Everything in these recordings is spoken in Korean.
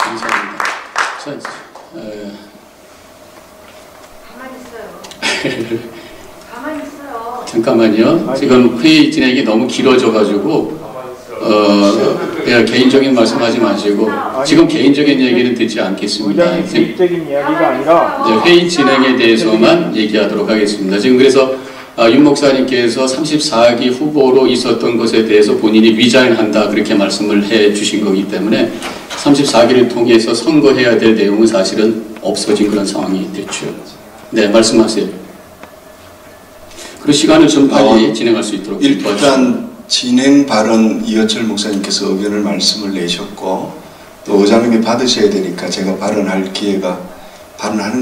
감사합니다. 가만히 있어요. 가만히 있어요. 잠깐만요. 지금 회의 진행이 너무 길어져가지고 개인적인 말씀하지 마시고 지금 개인적인 얘기는 듣지 않겠습니다. 의장님 개인적인 이야기가 아니라 네, 회의 진행에 대해서만 얘기하도록 하겠습니다. 지금 그래서 윤 목사님께서 34기 후보로 있었던 것에 대해서 본인이 위자인한다 그렇게 말씀을 해 주신 거기 때문에 34기를 통해서 선거해야 될 내용은 사실은 없어진 그런 상황이 됐죠. 네, 말씀하세요. 그리고 시간을 좀 빨리 진행할 수 있도록 일단 진행 발언 이어철 목사님께서 의견을 말씀을 내셨고 또 의장님이 받으셔야 되니까 제가 발언하는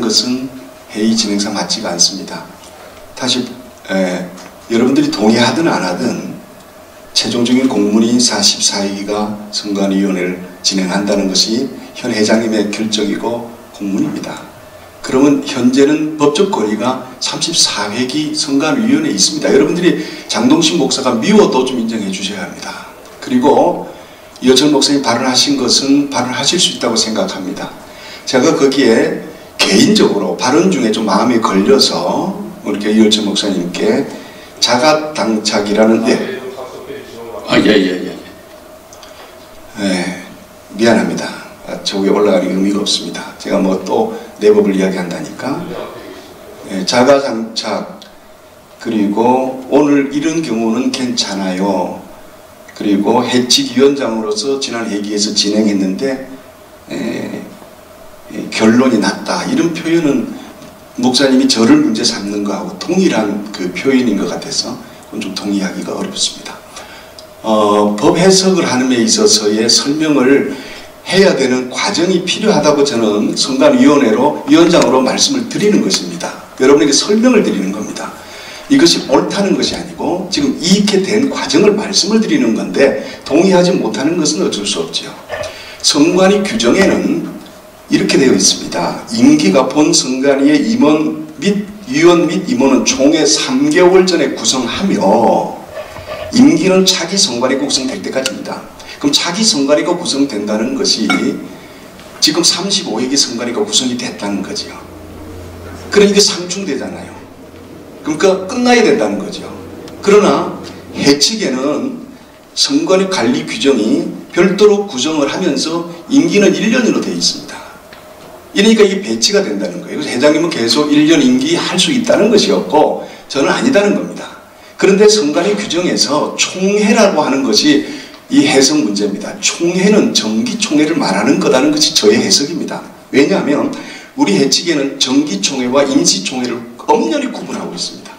것은 회의 진행상 맞지가 않습니다. 다시 여러분들이 동의하든 안 하든 최종적인 공문인 44기가 선관위원회를 진행한다는 것이 현 회장님의 결정이고 공문입니다. 그러면 현재는 법적 권위가 34회기 선관위원회에 있습니다. 여러분들이 장동신 목사가 미워도 좀 인정해 주셔야 합니다. 그리고 이어철 목사님 발언하신 것은 발언하실 수 있다고 생각합니다. 제가 거기에 개인적으로 발언 중에 좀 마음에 걸려서 우리 이어철 목사님께 자가당착이라는 미안합니다. 저기에 올라가는 의미가 없습니다. 제가 뭐 또 내법을 이야기한다니까. 자가당착 그리고 오늘 이런 경우는 괜찮아요. 그리고 해칙위원장으로서 지난 회기에서 진행했는데 결론이 났다. 이런 표현은 목사님이 저를 문제 삼는 거하고 동일한 그 표현인 것 같아서 그건 좀 동의하기가 어렵습니다. 법 해석을 하는 데 있어서의 설명을 해야 되는 과정이 필요하다고 저는 선관위원회로 위원장으로 말씀을 드리는 것입니다. 여러분에게 설명을 드리는 겁니다. 이것이 옳다는 것이 아니고 지금 이렇게 된 과정을 말씀을 드리는 건데 동의하지 못하는 것은 어쩔 수 없죠. 선관위 규정에는 이렇게 되어 있습니다. 임기가 본 선관위의 임원 및 위원 및 임원은 총회 3개월 전에 구성하며 임기는 차기 선관위가 구성될 때까지입니다. 그럼 차기 선관위가 구성된다는 것이 지금 35회기 선관위가 구성이 됐다는 거죠. 그러니까 상충되잖아요. 그러니까 끝나야 된다는 거죠. 그러나 해칙에는 선관위 관리 규정이 별도로 구성을 하면서 임기는 1년으로 되어 있습니다. 이러니까 이게 배치가 된다는 거예요. 그래서 회장님은 계속 1년 임기 할 수 있다는 것이었고 저는 아니다는 겁니다. 그런데 선관위 규정에서 총회라고 하는 것이 이 해석 문제입니다. 총회는 정기총회를 말하는 거라는 것이 저의 해석입니다. 왜냐하면 우리 해칙에는 정기총회와 임시총회를 엄연히 구분하고 있습니다.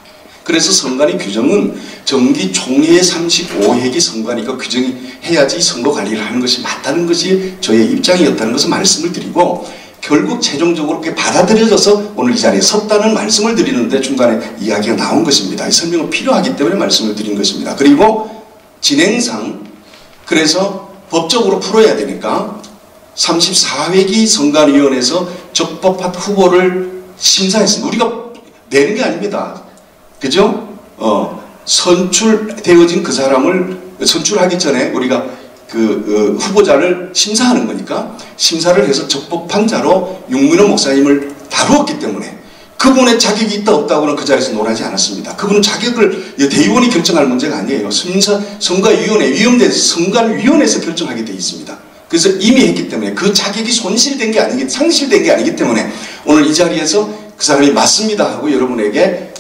그래서 선관위 규정은 정기총회의 35회기 선관위가 규정이 해야지 선거관리를 하는 것이 맞다는 것이 저의 입장이었다는 것을 말씀을 드리고 결국 최종적으로 그게 받아들여져서 오늘 이 자리에 섰다는 말씀을 드리는데 중간에 이야기가 나온 것입니다. 이 설명은 필요하기 때문에 말씀을 드린 것입니다. 그리고 진행상 그래서 법적으로 풀어야 되니까 34회기 선관위원회에서 적법한 후보를 심사했습니다. 우리가 내는 게 아닙니다. 그죠? 선출되어진 그 사람을 선출하기 전에 우리가 후보자를 심사하는 거니까 심사를 해서 적법한 자로 윤민호 목사님을 다루었기 때문에 그분의 자격이 있다 없다고는 그 자리에서 논하지 않았습니다. 그분은 자격을 대의원이 결정할 문제가 아니에요. 선관위원회, 선관위원회에서 결정하게 되어 있습니다. 그래서 이미 했기 때문에 그 자격이 상실된 게 아니기 때문에 오늘 이 자리에서 그 사람이 맞습니다 하고 여러분에게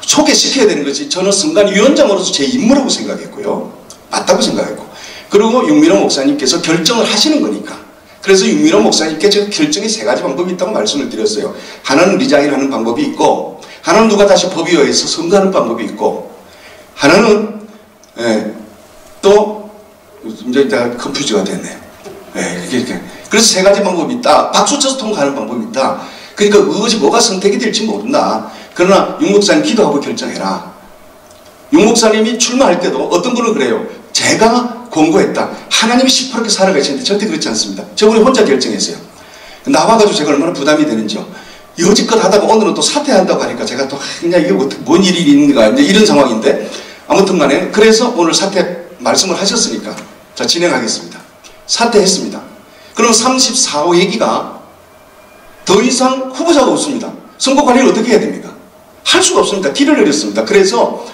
소개시켜야 되는 것이 저는 선관위원장으로서 제 임무라고 생각했고요. 맞다고 생각했고 그리고 윤민호 목사님께서 결정을 하시는 거니까 그래서 윤민호 목사님께 제가 결정의 3가지 방법이 있다고 말씀을 드렸어요. 하나는 리자인하는 방법이 있고 하나는 누가 다시 법위원회에서 선거하는 방법이 있고 하나는 또 이제 컨퓨즈가 됐네요. 이렇게. 그래서 3가지 방법이 있다. 박수 쳐서 통과하는 방법이 있다. 그러니까 그것이 뭐가 선택이 될지 모른다. 그러나 윤 목사님 기도하고 결정해라. 윤 목사님이 출마할 때도 어떤 분은 그래요. 제가 권고했다. 하나님이 시퍼렇게 살아가시는데 절대 그렇지 않습니다. 저분이 혼자 결정했어요. 나와가지고 제가 얼마나 부담이 되는지요. 여지껏 하다가 오늘은 또 사퇴한다고 하니까 제가 또 그냥 이게 뭔 일이 있는가 이제 이런 상황인데 아무튼 간에 그래서 오늘 사퇴 말씀을 하셨으니까 자 진행하겠습니다. 사퇴했습니다. 그럼 34호 회기가 더 이상 후보자가 없습니다. 선거 관리를 어떻게 해야 됩니까? 할 수가 없습니다. 길을 내렸습니다. 그래서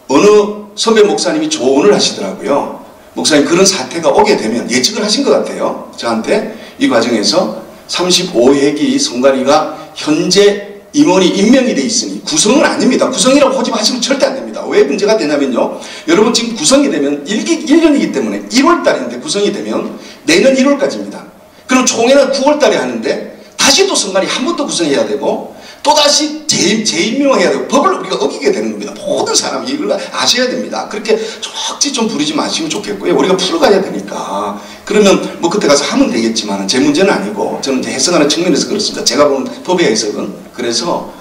어느 선배 목사님이 조언을 하시더라고요. 목사님, 그런 사태가 오게 되면 예측을 하신 것 같아요. 저한테 이 과정에서 35회기 선관위가 현재 임원이 임명이 돼 있으니 구성은 아닙니다. 구성이라고 호집하시면 절대 안 됩니다. 왜 문제가 되냐면요, 여러분 지금 구성이 되면 1년이기 때문에 1월 달인데 구성이 되면 내년 1월까지입니다. 그럼 총회는 9월 달에 하는데 다시 또 선관위 한 번 더 구성해야 되고 또다시 재임명해야 되고 법을 우리가 어기게 되는 겁니다. 모든 사람이 이걸 아셔야 됩니다. 그렇게 쪽지 좀 부리지 마시면 좋겠고요. 우리가 풀어가야 되니까. 그러면 뭐 그때 가서 하면 되겠지만 제 문제는 아니고 저는 이제 해석하는 측면에서 그렇습니다. 제가 보는 법의 해석은. 그래서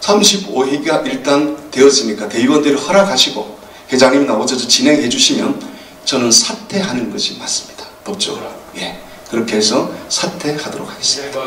35회기가 일단 되었으니까 대의원들이 허락하시고 회장님이 나오셔서 진행해 주시면 저는 사퇴하는 것이 맞습니다. 법적으로. 예. 그렇게 해서 사퇴하도록 하겠습니다.